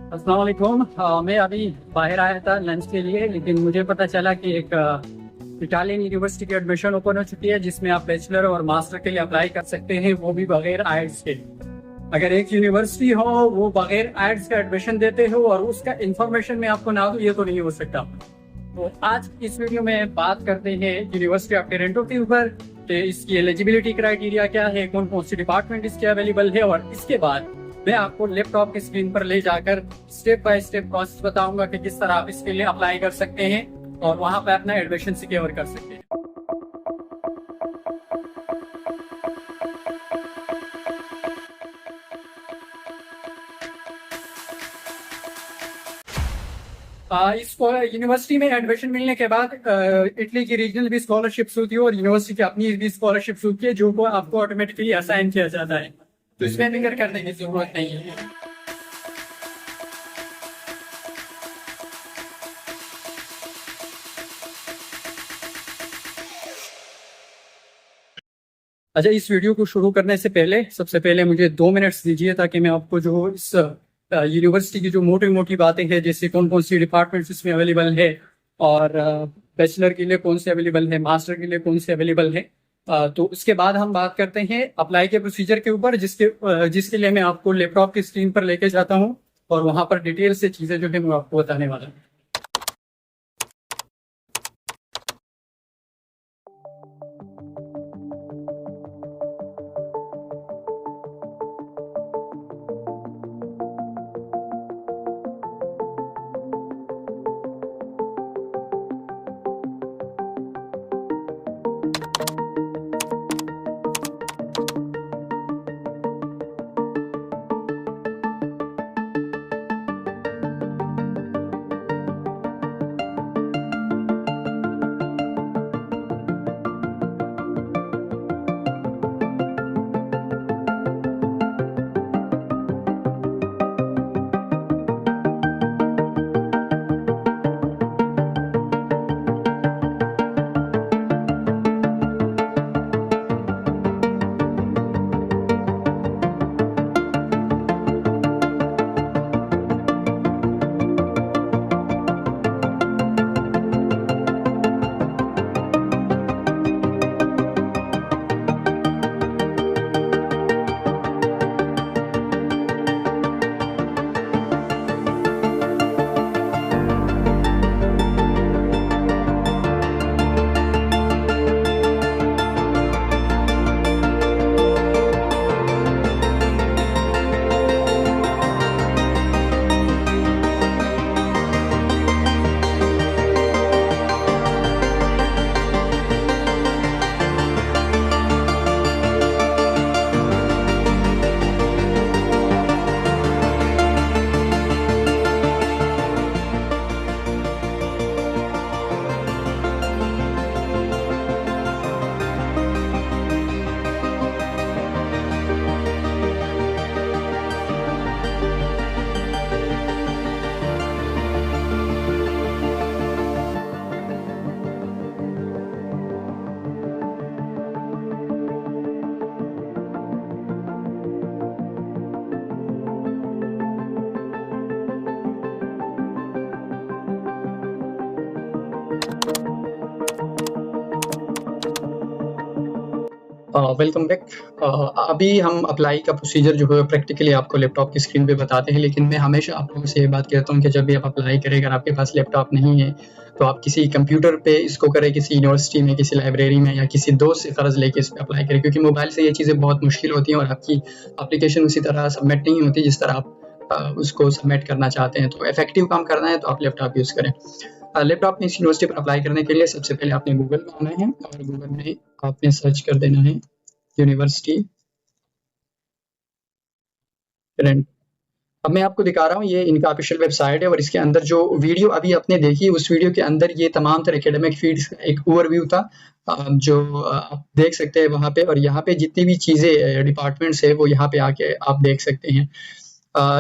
अस्सलाम वालेकुम। मैं अभी बाहर आया था लंच के लिए, लेकिन मुझे पता चला कि एक इटालियन यूनिवर्सिटी की एडमिशन ओपन हो चुकी है जिसमें आप बैचलर और मास्टर के लिए अप्लाई कर सकते हैं, वो भी बगैर आइट्स के। अगर एक यूनिवर्सिटी हो वो बगैर आइट्स का एडमिशन देते हो और उसका इंफॉर्मेशन में आपको ना दो, ये तो नहीं हो सकता। तो आज इस वीडियो में बात करते हैं यूनिवर्सिटी ऑफ टोरंटो के ऊपर कि इसकी एलिजिबिलिटी क्राइटेरिया क्या है, कौन कौन सी डिपार्टमेंट इसके अवेलेबल है, और इसके बाद मैं आपको लैपटॉप की स्क्रीन पर ले जाकर स्टेप बाय स्टेप प्रोसेस बताऊंगा कि किस तरह आप इसके लिए अप्लाई कर सकते हैं और वहां पर अपना एडमिशन सिक्योर कर सकते हैं। इस यूनिवर्सिटी में एडमिशन मिलने के बाद इटली की रीजनल भी स्कॉलरशिप्स होती है और यूनिवर्सिटी की अपनी भी स्कॉलरशिप्स होती है जो को आपको ऑटोमेटिकली असाइन किया जाता है, तो इसमें फिक्र करने की जरूरत नहीं है। अच्छा, इस वीडियो को शुरू करने से पहले सबसे पहले मुझे 2 मिनट्स दीजिए ताकि मैं आपको जो इस यूनिवर्सिटी की जो मोटी मोटी बातें हैं, जैसे कौन कौन सी डिपार्टमेंट्स इसमें अवेलेबल है और बैचलर के लिए कौन से अवेलेबल है, मास्टर के लिए कौन से अवेलेबल है, तो उसके बाद हम बात करते हैं अप्लाई के प्रोसीजर के ऊपर, जिसके लिए मैं आपको लैपटॉप की स्क्रीन पर लेके जाता हूँ और वहां पर डिटेल से चीजें जो है मैं आपको बताने वाला हूँ। Welcome back. अभी हम अप्लाई का प्रोसीजर जो है प्रैक्टिकली आपको लैपटॉप की स्क्रीन पे बताते हैं, लेकिन मैं हमेशा आप लोगों से ये बात कहता हूँ कि जब भी आप अप्लाई करें, अगर आपके पास लैपटॉप नहीं है तो आप किसी कंप्यूटर पे इसको करें, किसी यूनिवर्सिटी में, किसी लाइब्रेरी में या किसी दोस्त से फ़र्ज़ लेके इस पे अप्लाई करें, क्योंकि मोबाइल से ये चीज़ें बहुत मुश्किल होती हैं और आपकी एप्लीकेशन उसी तरह सबमिट नहीं होती जिस तरह आप उसको सबमिट करना चाहते हैं। तो इफेक्टिव काम करना है तो आप लैपटॉप यूज़ करें। लैपटॉप में इस यूनिवर्सिटी पर अप्लाई करने के लिए सबसे पहले आपने गूगल में आना है और गूगल में आपने सर्च कर देना है यूनिवर्सिटी टोरंटो। अब मैं आपको दिखा रहा हूँ, ये इनका ऑफिशियल वेबसाइट है और इसके अंदर जो वीडियो अभी आपने देखी, उस वीडियो के अंदर ये तमाम तरह एकेडमिक फील्ड्स का एक ओवरव्यू था जो आप देख सकते हैं वहाँ पे। और यहाँ पे जितनी भी चीज़ें डिपार्टमेंट्स है वो यहाँ पे आके आप देख सकते हैं।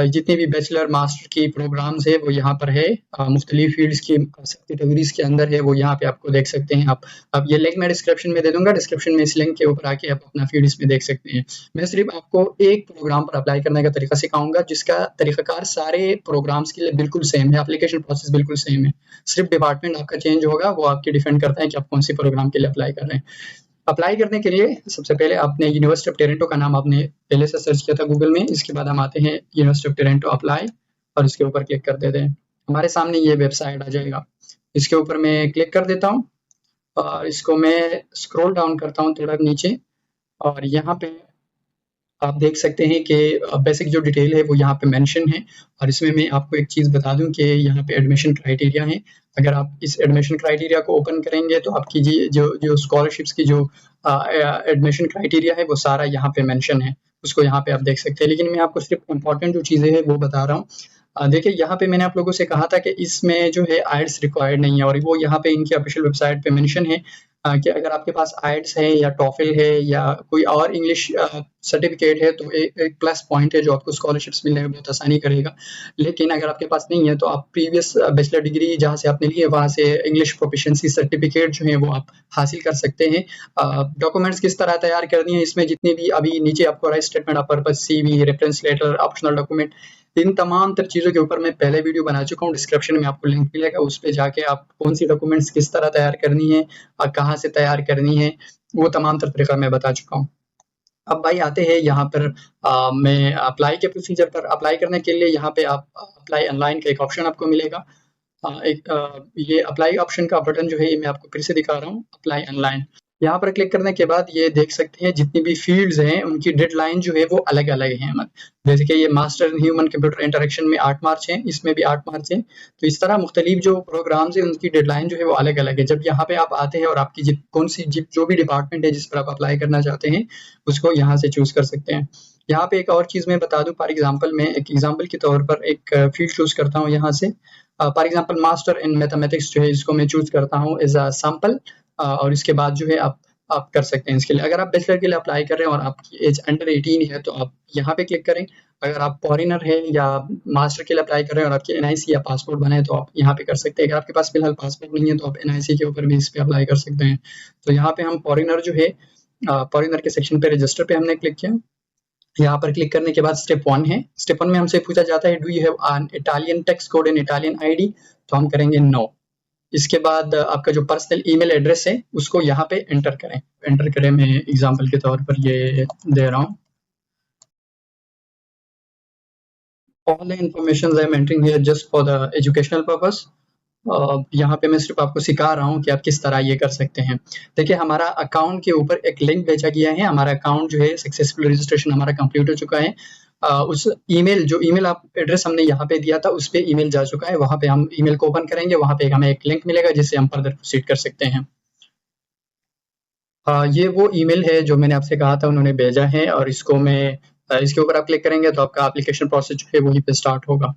जितने भी बैचलर मास्टर की प्रोग्राम्स है वो यहाँ पर है, मुख्तलिफ फील्ड्स की कैटेगरीज के अंदर है वो यहाँ पे आपको देख सकते हैं आप। अब ये लिंक मैं डिस्क्रिप्शन में दे दूंगा, डिस्क्रिप्शन में इस लिंक के ऊपर आके आप अपना फील्ड इसमें देख सकते हैं। मैं सिर्फ आपको एक प्रोग्राम पर अप्लाई करने का तरीका सिखाऊंगा जिसका तरीकाकार सारे प्रोग्राम्स के लिए बिल्कुल सेम है, एप्लीकेशन प्रोसेस बिल्कुल सेम है, सिर्फ डिपार्टमेंट आपका चेंज होगा, वो आपकी डिपेंड करता है कि आप कौन सी प्रोग्राम के लिए अप्लाई कर रहे हैं। अप्लाई करने के लिए सबसे पहले आपने यूनिवर्सिटी ऑफ टोरंटो का नाम आपने पहले से सर्च किया था गूगल में, इसके बाद हम आते हैं यूनिवर्सिटी ऑफ टोरंटो अप्लाई और इसके ऊपर क्लिक कर देते हैं। हमारे सामने ये वेबसाइट आ जाएगा, इसके ऊपर मैं क्लिक कर देता हूँ और इसको मैं स्क्रॉल डाउन करता हूँ थोड़ा नीचे और यहाँ पे आप देख सकते हैं कि बेसिक जो डिटेल है वो यहाँ पे मेंशन है। और इसमें मैं आपको एक चीज़ बता दूं कि यहाँ पे एडमिशन क्राइटेरिया है। अगर आप इस एडमिशन क्राइटेरिया को ओपन करेंगे तो आपकी जो स्कॉलरशिप्स की जो एडमिशन क्राइटेरिया है वो सारा यहाँ पे मेंशन है, उसको यहाँ पे आप देख सकते हैं। लेकिन मैं आपको सिर्फ इम्पॉर्टेंट जो चीज़ें हैं वो बता रहा हूँ। देखिए यहाँ पे मैंने आप लोगों से कहा था कि इसमें जो है आइल्स रिक्वायर्ड नहीं है और वो यहाँ पे इनकी ऑफिशियल वेबसाइट पे मेंशन है कि अगर आपके पास आइल्स है या टॉफिल है या कोई और इंग्लिश सर्टिफिकेट है तो एक प्लस पॉइंट है जो आपको स्कॉलरशिप्स मिलने में बहुत आसानी करेगा। लेकिन अगर आपके पास नहीं है तो आप प्रीवियस बैचलर डिग्री जहाँ से आपने ली है वहाँ से इंग्लिश प्रोफिशिएंसी सर्टिफिकेट जो है वो आप हासिल कर सकते हैं। डॉक्यूमेंट्स किस तरह तैयार करनी है, इसमें जितनी भी अभी नीचे आपको write statement of purpose, CV, reference letter, optional document, इन तमाम तर चीज़ों के ऊपर मैं पहले वीडियो बना चुका हूँ, डिस्क्रिप्शन में आपको लिंक मिलेगा, उस पे जाके आप कौन सी डॉक्यूमेंट्स किस तरह तैयार करनी है और कहाँ से तैयार करनी है वो तमाम तर तरीका मैं बता चुका हूँ। अब भाई आते हैं यहाँ पर मैं अप्लाई के प्रोसीजर पर। अप्लाई करने के लिए यहाँ पे आप अप्लाई ऑनलाइन का एक ऑप्शन आपको मिलेगा। ये अप्लाई ऑप्शन का बटन जो है ये मैं आपको फिर से दिखा रहा हूँ, अप्लाई ऑनलाइन। यहाँ पर क्लिक करने के बाद ये देख सकते हैं जितनी भी फील्ड्स हैं उनकी डेडलाइन जो है वो अलग अलग है। जैसे कि ये master in human computer interaction में 8 मार्च है, इसमें भी 8 मार्च है। तो इस तरह मुख्तलिफ जो प्रोग्राम्स है उनकी डेडलाइन जो है वो अलग अलग है। जब यहाँ पे आप आते हैं और आपकी कौन सी जो भी डिपार्टमेंट है जिस पर आप अप्लाई करना चाहते हैं उसको यहाँ से चूज कर सकते हैं। यहाँ पे एक और चीज़ मैं बता दूं, फॉर एग्जांपल मैं एक एग्जांपल के तौर पर एक फील्ड चूज करता हूँ यहाँ से। For example master in mathematics जो है इसको मैं चूज करता हूँ एज अ सैम्पल और इसके बाद जो है आप कर सकते हैं इसके लिए। अगर आप बैचलर के लिए अप्लाई कर रहे हैं और आपकी एज अंडर 18 है तो आप यहाँ पे क्लिक करें। अगर आप फॉरेनर है या मास्टर के लिए अप्लाई कर रहे हैं और आपकी NIC या पासपोर्ट बना है तो आप यहाँ पे कर सकते हैं। अगर आपके पास फिलहाल पासपोर्ट नहीं है तो आप NIC के ऊपर भी इस पे अप्लाई कर सकते हैं। तो यहाँ पे हम फॉरेनर जो है फॉरेनर के सेक्शन पे रजिस्टर पे हमने क्लिक किया। यहाँ पर क्लिक करने के बाद स्टेप 1 है। स्टेप 1 में हमसे पूछा जाता है do you have an Italian tax code and Italian ID, तो हम करेंगे नो। इसके बाद आपका जो पर्सनल ईमेल एड्रेस है उसको यहाँ पे एंटर करें। मैं एग्जांपल के तौर पर ये दे रहा हूँ। All the information I am entering here just for the educational purpose. यहाँ पे मैं सिर्फ आपको सिखा रहा हूँ कि आप किस तरह ये कर सकते हैं। देखिए हमारा अकाउंट के ऊपर एक लिंक भेजा गया है, हमारा अकाउंट जो है सक्सेसफुल रजिस्ट्रेशन हमारा कंप्लीट हो चुका है। उस जो ईमेल आप एड्रेस हमने यहाँ पे दिया था उस पे ईमेल जा चुका है, वहाँ पे हम ईमेल को ओपन करेंगे, वहाँ पे हमें एक लिंक मिलेगा जिससे हम फर्दर प्रोसीड कर सकते हैं। ये वो ईमेल है जो मैंने आपसे कहा था उन्होंने भेजा है और इसके ऊपर आप क्लिक करेंगे तो आपका एप्लीकेशन प्रोसेस जो है वहीं पे स्टार्ट होगा।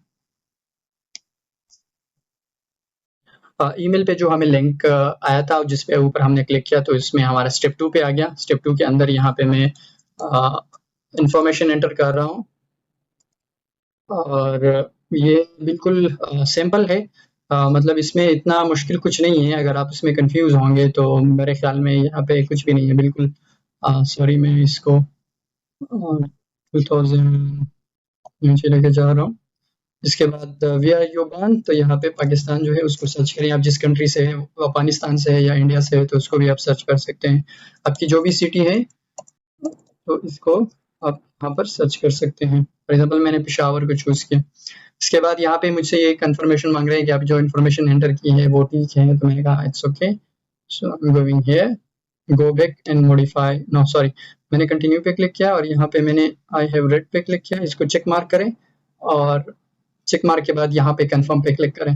ईमेल पे जो हमें लिंक आया था जिस पे ऊपर हमने क्लिक किया तो इसमें हमारा स्टेप 2 पे आ गया। स्टेप 2 के अंदर यहाँ पे मैं इंफॉर्मेशन एंटर कर रहा हूँ और ये बिल्कुल सिंपल है। मतलब इसमें इतना मुश्किल कुछ नहीं है। अगर आप इसमें कंफ्यूज होंगे तो मेरे ख्याल में यहाँ पे कुछ भी नहीं है बिल्कुल। सॉरी मैं इसको 2000 नीचे लेके जा रहा हूँ। इसके बाद वी आर योबान, तो यहाँ पे पाकिस्तान जो है उसको सर्च करें। आप जिस कंट्री से है, अफगानिस्तान से है या इंडिया से है तो उसको भी आप सर्च कर सकते हैं। आपकी जो भी सिटी है तो इसको आप यहाँ पर सर्च कर सकते हैं। फॉर एग्जांपल मैंने पेशावर को चूज़ किया। इसके बाद यहाँ पे मुझसे ये कंफर्मेशन मांग रहे हैं कि आप जो इन्फॉर्मेशन एंटर की है वो ठीक है, तो मैंने कहा it's okay, so I am going here, go back and modify, no sorry मैंने कंटिन्यू पे क्लिक किया और यहाँ पे मैंने आई हैव रेड पे क्लिक किया। इसको चेक मार्क करें और चेक मार्क के बाद यहाँ पे कंफर्म पे क्लिक करें।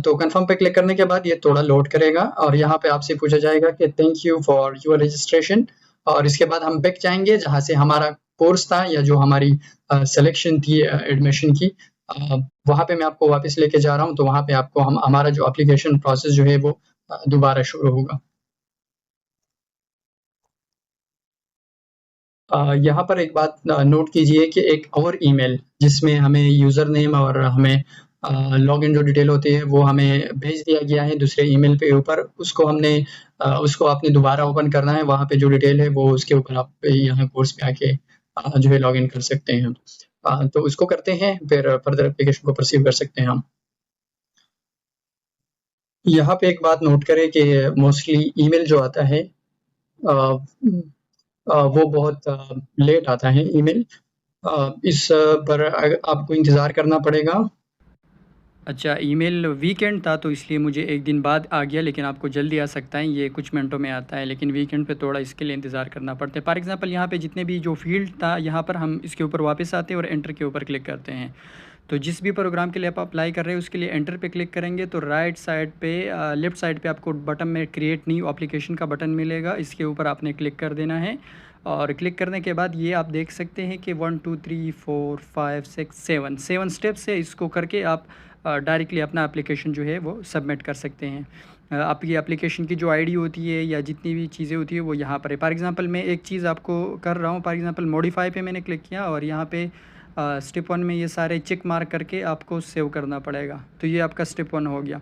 तो कंफर्म पे क्लिक करने के बाद ये थोड़ा लोड करेगा और यहाँ पे आपसे पूछा जाएगा कि thank you for your registration, और इसके बाद हम बैक जाएंगे जहाँ से हमारा कोर्स था या जो हमारी सिलेक्शन थी एडमिशन की, वहाँ पे मैं आपको वापस लेके जा रहा हूँ। तो वहाँ पे आपको हमारा जो एप्लीकेशन प्रोसेस जो है वो दोबारा शुरू होगा। यहाँ पर एक बात नोट कीजिए कि एक और ईमेल जिसमें हमें यूज़र नेम और हमें लॉगिन जो डिटेल होती है वो हमें भेज दिया गया है दूसरे ईमेल पे ऊपर, उसको आपने दोबारा ओपन करना है, वहाँ पे जो डिटेल है वो उसके ऊपर आप यहाँ कोर्स पे आके जो है लॉगिन कर सकते हैं। तो उसको करते हैं, फिर फर्दर एप्लीकेशन को परसीव कर सकते हैं हम। यहाँ पे एक बात नोट करें कि मोस्टली ईमेल जो आता है वो बहुत लेट आता है ईमेल। इस पर आपको इंतज़ार करना पड़ेगा। अच्छा, ईमेल वीकेंड था तो इसलिए मुझे एक दिन बाद आ गया, लेकिन आपको जल्दी आ सकता है, ये कुछ मिनटों में आता है, लेकिन वीकेंड पे थोड़ा इसके लिए इंतज़ार करना पड़ता है। फॉर एग्जांपल यहाँ पे जितने भी जो फील्ड था, यहाँ पर हम इसके ऊपर वापस आते हैं और एंटर के ऊपर क्लिक करते हैं। तो जिस भी प्रोग्राम के लिए आप अप्लाई कर रहे हैं उसके लिए एंटर पे क्लिक करेंगे तो राइट साइड पे लेफ़्ट साइड पे आपको बटन में क्रिएट न्यू एप्लीकेशन का बटन मिलेगा, इसके ऊपर आपने क्लिक कर देना है। और क्लिक करने के बाद ये आप देख सकते हैं कि 1 2 3 4 5 6 7 स्टेप्स है, इसको करके आप डायरेक्टली अपना एप्लीकेशन जो है वो सबमिट कर सकते हैं। आपकी एप्लीकेशन की जो आईडी होती है या जितनी भी चीज़ें होती है वो यहाँ पर है। फॉर एग्जांपल मैं एक चीज़ आपको कर रहा हूँ, फॉर एग्जांपल मॉडिफाई पे मैंने क्लिक किया और यहाँ पे स्टेप 1 में ये सारे चेक मार्क करके आपको सेव करना पड़ेगा। तो ये आपका स्टेप 1 हो गया।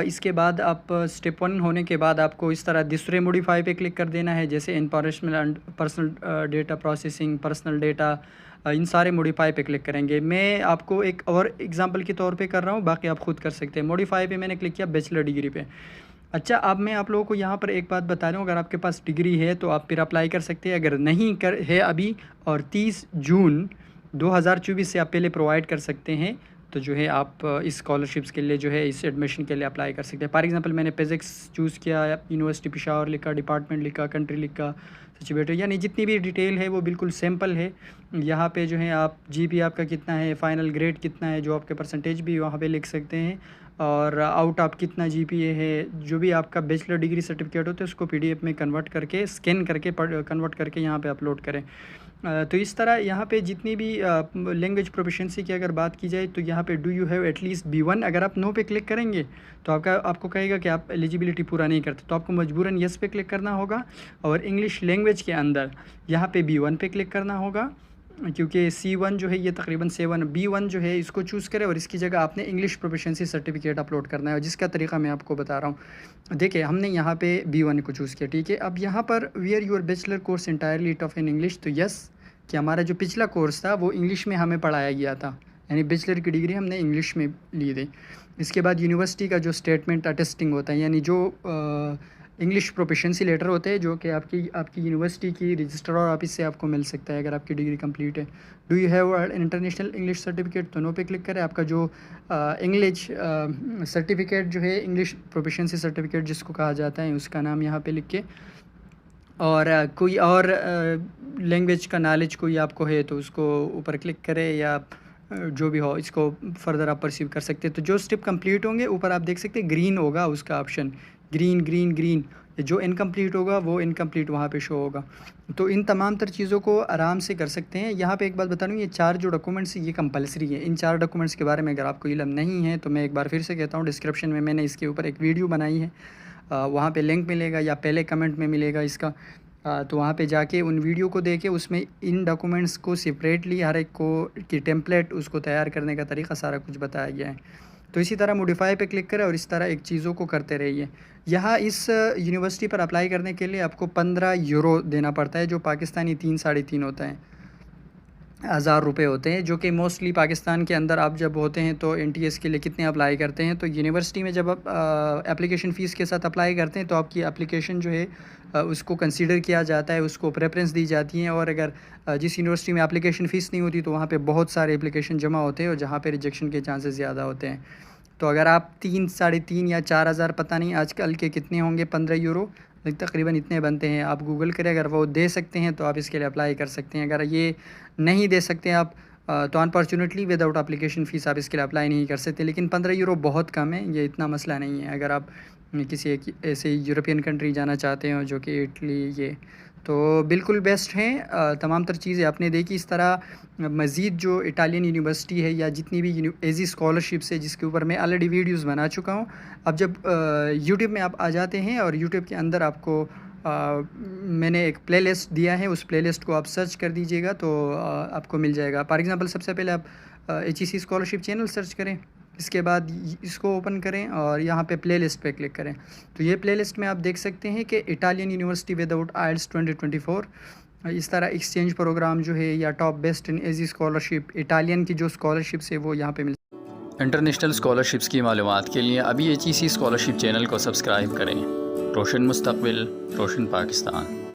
इसके बाद आप स्टेप 1 होने के बाद आपको इस तरह दूसरे मॉडिफाई पे क्लिक कर देना है, जैसे information and personal data processing, personal data, इन सारे मॉडिफाई पे क्लिक करेंगे। मैं आपको एक और एग्जांपल के तौर पे कर रहा हूँ, बाकी आप खुद कर सकते हैं। मॉडिफाई पे मैंने क्लिक किया बैचलर डिग्री पे। अच्छा, अब मैं आप लोगों को यहाँ पर एक बात बता रहा हूँ, अगर आपके पास डिग्री है तो आप फिर अप्लाई कर सकते हैं, अगर नहीं कर है अभी और 30 जून 2024 से आप पहले प्रोवाइड कर सकते हैं, तो जो है आप इस स्कॉलरशिप्स के लिए जो है इस एडमिशन के लिए अप्लाई कर सकते हैं। फॉर एग्जांपल मैंने फिज़िक्स चूज़ किया, यूनिवर्सिटी पेशावर लिखा, डिपार्टमेंट लिखा, कंट्री लिखा, सिचुएटेड, यानी जितनी भी डिटेल है वो बिल्कुल सिंपल है। यहाँ पे जो है आप जीपी आपका कितना है, फाइनल ग्रेड कितना है, जो आपके परसेंटेज भी वहाँ पे लिख सकते हैं, और आउट ऑफ कितना जीपीए है, जो भी आपका बैचलर डिग्री सर्टिफिकेट होता है उसको पीडीएफ में कन्वर्ट करके स्कैन करके कन्वर्ट करके यहाँ पे अपलोड करें। तो इस तरह यहाँ पे जितनी भी लैंग्वेज प्रोफिशिएंसी की अगर बात की जाए तो यहाँ पे do you have at least B1, अगर आप नो पे क्लिक करेंगे तो आपको कहेगा कि आप एलिजिबिलिटी पूरा नहीं करते, तो आपको मजबूरन यस पे क्लिक करना होगा। और इंग्लिश लैंग्वेज के अंदर यहाँ पे B1 पे क्लिक करना होगा, क्योंकि C1 जो है ये तकरीबन 7, B1 जो है इसको चूज़ करें और इसकी जगह आपने इंग्लिश प्रोफिशिएंसी सर्टिफिकेट अपलोड करना है, जिसका तरीका मैं आपको बता रहा हूँ। देखिए हमने यहाँ पे B1 को चूज़ किया, ठीक है। अब यहाँ पर where your bachelor course entirely taught in English, तो यस कि हमारा जो पिछला कोर्स था वो इंग्लिश में हमें पढ़ाया गया था, यानी बैचलर की डिग्री हमने इंग्लिश में ली थी। इसके बाद यूनिवर्सिटी का जो स्टेटमेंट अटेस्टिंग होता है, यानी जो इंग्लिश प्रोफिशिएंसी लेटर होते हैं, जो कि आपकी यूनिवर्सिटी की रजिस्टर और ऑफिस से आपको मिल सकता है अगर आपकी डिग्री कंप्लीट है। Do you have international English certificate, तो नो पे क्लिक करें। आपका जो इंग्लिश सर्टिफिकेट जो है, इंग्लिश प्रोफिशिएंसी सर्टिफिकेट जिसको कहा जाता है, उसका नाम यहाँ पे लिख के, और कोई और लैंग्वेज का नॉलेज कोई आपको है तो उसको ऊपर क्लिक करें, या जो भी हो इसको फर्दर आप परसीव कर सकते हैं। तो जो स्टेप कंप्लीट होंगे ऊपर आप देख सकते हैं ग्रीन होगा उसका ऑप्शन, ग्रीन ग्रीन ग्रीन, जो इनकम्प्लीट होगा वो इनकम्प्लीट वहाँ पे शो होगा। तो इन तमाम तर चीज़ों को आराम से कर सकते हैं। यहाँ पे एक बात बता दूँ, ये 4 जो डॉक्यूमेंट्स ये कंपलसरी है। इन 4 डॉक्यूमेंट्स के बारे में अगर आपको इल्म नहीं है तो मैं एक बार फिर से कहता हूँ, डिस्क्रिप्शन में मैंने इसके ऊपर एक वीडियो बनाई है, वहाँ पे लिंक मिलेगा या पहले कमेंट में मिलेगा इसका। तो वहाँ पे जाके उन वीडियो को देखे, उसमें इन डॉक्यूमेंट्स को सेपरेटली हर एक को की टेम्पलेट उसको तैयार करने का तरीका सारा कुछ बताया गया है। तो इसी तरह मॉडिफाई पे क्लिक करें और इस तरह एक चीज़ों को करते रहिए। यहाँ इस यूनिवर्सिटी पर अप्लाई करने के लिए आपको 15 यूरो देना पड़ता है, जो पाकिस्तानी 3 साढ़े 3 होता है, 1000 रुपये होते हैं, जो कि मोस्टली पाकिस्तान के अंदर आप जब होते हैं तो NTS के लिए कितने अप्लाई करते हैं, तो यूनिवर्सिटी में जब आप एप्लीकेशन फ़ीस के साथ अप्लाई करते हैं तो आपकी एप्लीकेशन जो है उसको कंसीडर किया जाता है, उसको प्रेफरेंस दी जाती है। और अगर जिस यूनिवर्सिटी में एप्लीकेशन फ़ीस नहीं होती तो वहाँ पे बहुत सारे एप्लीकेशन जमा होते हैं और जहाँ पे रिजेक्शन के चांसेस ज़्यादा होते हैं। तो अगर आप 3 साढ़े 3 या 4000, पता नहीं आजकल के कितने होंगे, 15 यूरो तकरीबन इतने बनते हैं, आप गूगल करें, अगर वो दे सकते हैं तो आप इसके लिए अप्लाई कर सकते हैं। अगर ये नहीं दे सकते आप तो अनफॉर्चुनेटली विदाउट एप्लीकेशन फ़ीस आप इसके लिए अप्लाई नहीं कर सकते। लेकिन 15 यूरो बहुत कम है, ये इतना मसला नहीं है अगर आप किसी एक ऐसे यूरोपियन कंट्री जाना चाहते हो जो कि इटली, ये तो बिल्कुल बेस्ट हैं। तमाम तर चीज़ें आपने देखी। इस तरह मज़ीद जो इटालियन यूनिवर्सिटी है या जितनी भी एजी स्कॉलरशिप्स है जिसके ऊपर मैं ऑलरेडी वीडियोस बना चुका हूँ। अब जब यूट्यूब में आप आ जाते हैं और यूट्यूब के अंदर आपको मैंने एक प्लेलिस्ट दिया है, उस प्लेलिस्ट को आप सर्च कर दीजिएगा तो आपको मिल जाएगा। फॉर एग्ज़ाम्पल सबसे पहले आप HEC स्कॉलरशिप चैनल सर्च करें, इसके बाद इसको ओपन करें और यहाँ पे प्लेलिस्ट पे क्लिक करें। तो ये प्लेलिस्ट में आप देख सकते हैं कि इटालियन यूनिवर्सिटी विदाउट आइल्स 2024, इस तरह एक्सचेंज प्रोग्राम जो है या top best in AG scholarship, Italian की जो स्कॉलरशिप्स है वो यहाँ पे मिल। इंटरनेशनल स्कॉलरशिप्स की मालूमात के लिए अभी HEC स्कॉलरशिप चैनल को सब्सक्राइब करें। रोशन मुस्तकबिल, रोशन पाकिस्तान।